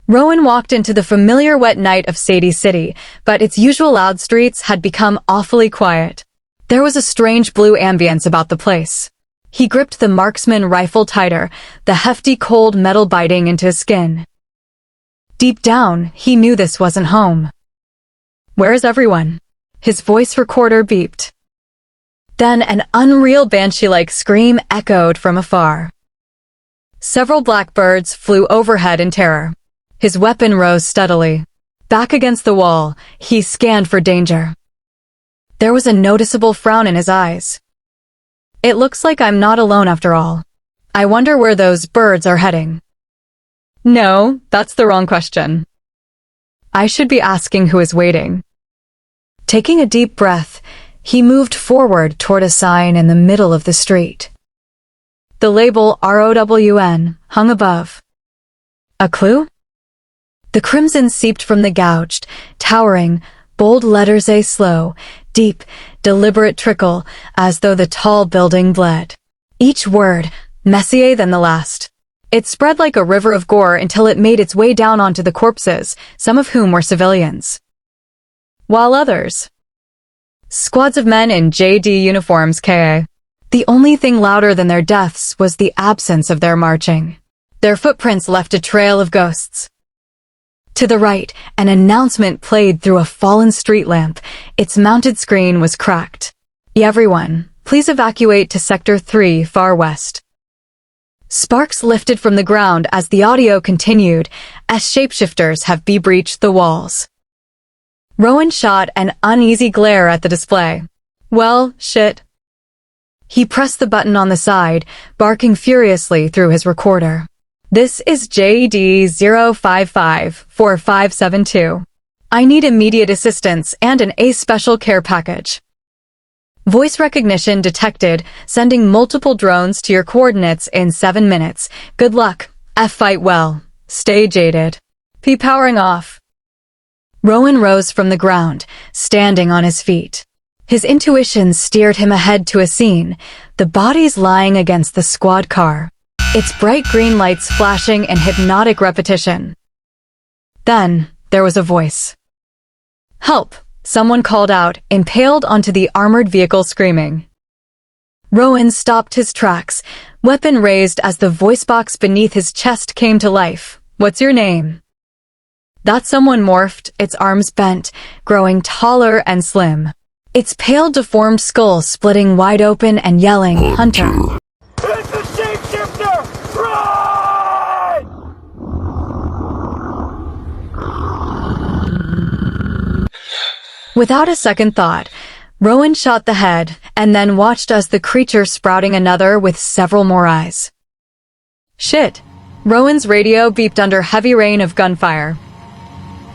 Rowan walked into the familiar wet night of Sadie City, but its usual loud streets had become awfully quiet. There was a strange blue ambience about the place. He gripped the marksman rifle tighter, the hefty cold metal biting into his skin. Deep down, he knew this wasn't home. "Where is everyone?" His voice recorder beeped. Then an unreal banshee-like scream echoed from afar. Several blackbirds flew overhead in terror. His weapon rose steadily. Back against the wall, he scanned for danger. There was a noticeable frown in his eyes. "It looks like I'm not alone after all. I wonder where those birds are heading." No, that's the wrong question. I should be asking who is waiting. Taking a deep breath, he moved forward toward a sign in the middle of the street. The label ROWN hung above. A clue? The crimson seeped from the gouged, towering, bold letters, a slow, deep, deliberate trickle, as though the tall building bled. Each word, messier than the last. It spread like a river of gore until it made its way down onto the corpses, some of whom were civilians. While others, squads of men in JD uniforms, Ka. The only thing louder than their deaths was the absence of their marching. Their footprints left a trail of ghosts. To the right, an announcement played through a fallen street lamp. Its mounted screen was cracked. "Everyone, please evacuate to Sector 3, far west." Sparks lifted from the ground as the audio continued, as shapeshifters have breached the walls. Rowan shot an uneasy glare at the display. Well, shit. He pressed the button on the side, barking furiously through his recorder. "This is JD 0554572. I need immediate assistance and an A special care package." Voice recognition detected, sending multiple drones to your coordinates in 7 minutes. Good luck. Fight well. Stay jaded. P powering off. Rowan rose from the ground, standing on his feet. His intuition steered him ahead to a scene, the bodies lying against the squad car, its bright green lights flashing in hypnotic repetition. Then, there was a voice. "Help!" Someone called out, impaled onto the armored vehicle screaming. Rowan stopped his tracks, weapon raised as the voice box beneath his chest came to life. "What's your name?" That someone morphed, its arms bent, growing taller and slim. Its pale, deformed skull splitting wide open and yelling, "Hunter!" It's the Shapeshifter! Run! Without a second thought, Rowan shot the head and then watched as the creature sprouting another with several more eyes. Shit! Rowan's radio beeped under heavy rain of gunfire.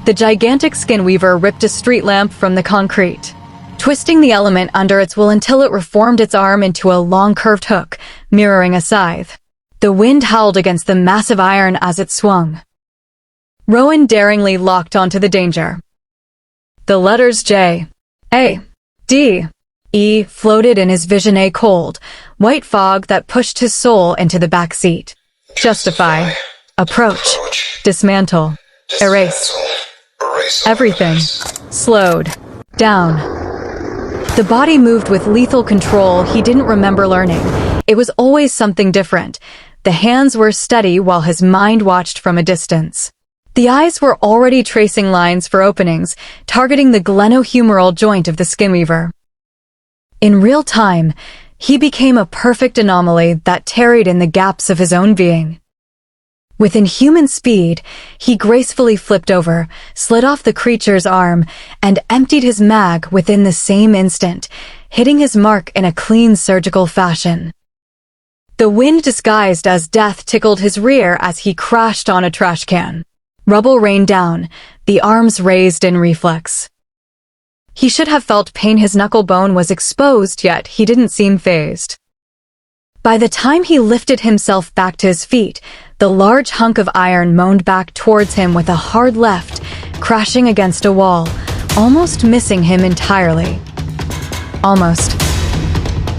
The gigantic skinweaver ripped a street lamp from the concrete, twisting the element under its will until it reformed its arm into a long curved hook, mirroring a scythe. The wind howled against the massive iron as it swung. Rowan daringly locked onto the danger. The letters J, A, D, E floated in his vision, a cold, white fog that pushed his soul into the back seat. Justify. Approach. Dismantle. Erase. Everything. Slowed. Down. The body moved with lethal control he didn't remember learning. It was always something different. The hands were steady while his mind watched from a distance. The eyes were already tracing lines for openings, targeting the glenohumeral joint of the skinweaver. In real time, he became a perfect anomaly that tarried in the gaps of his own being. With inhuman speed, he gracefully flipped over, slid off the creature's arm, and emptied his mag within the same instant, hitting his mark in a clean surgical fashion. The wind disguised as death tickled his rear as he crashed on a trash can. Rubble rained down, the arms raised in reflex. He should have felt pain. His knuckle bone was exposed, yet he didn't seem fazed. By the time he lifted himself back to his feet, the large hunk of iron moaned back towards him with a hard left, crashing against a wall, almost missing him entirely. Almost.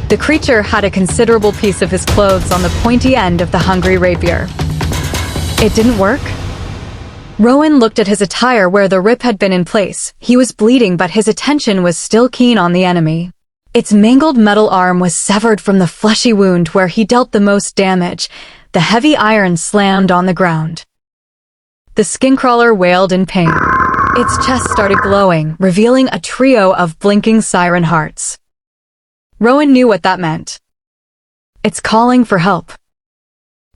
The creature had a considerable piece of his clothes on the pointy end of the hungry rapier. It didn't work? Rowan looked at his attire where the rip had been in place. He was bleeding, but his attention was still keen on the enemy. Its mangled metal arm was severed from the fleshy wound where he dealt the most damage. The heavy iron slammed on the ground. The skincrawler wailed in pain. Its chest started glowing, revealing a trio of blinking siren hearts. Rowan knew what that meant. It's calling for help.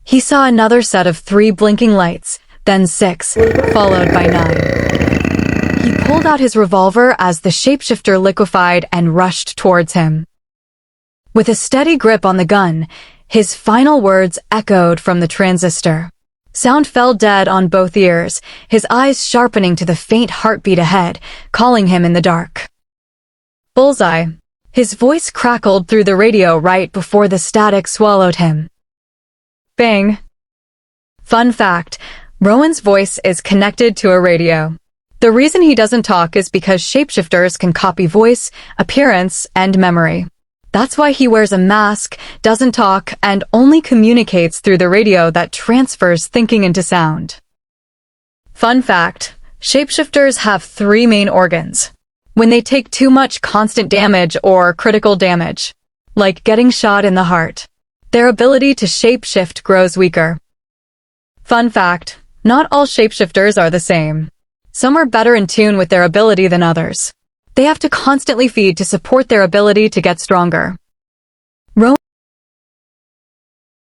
He saw another set of 3 blinking lights, then 6, followed by 9. He pulled out his revolver as the shapeshifter liquefied and rushed towards him. With a steady grip on the gun, his final words echoed from the transistor. Sound fell dead on both ears, his eyes sharpening to the faint heartbeat ahead, calling him in the dark. Bullseye. His voice crackled through the radio right before the static swallowed him. Bang. Fun fact, Rowan's voice is connected to a radio. The reason he doesn't talk is because shapeshifters can copy voice, appearance, and memory. That's why he wears a mask, doesn't talk, and only communicates through the radio that transfers thinking into sound. Fun fact, shapeshifters have 3 main organs. When they take too much constant damage or critical damage, like getting shot in the heart, their ability to shapeshift grows weaker. Fun fact, not all shapeshifters are the same. Some are better in tune with their ability than others. They have to constantly feed to support their ability to get stronger.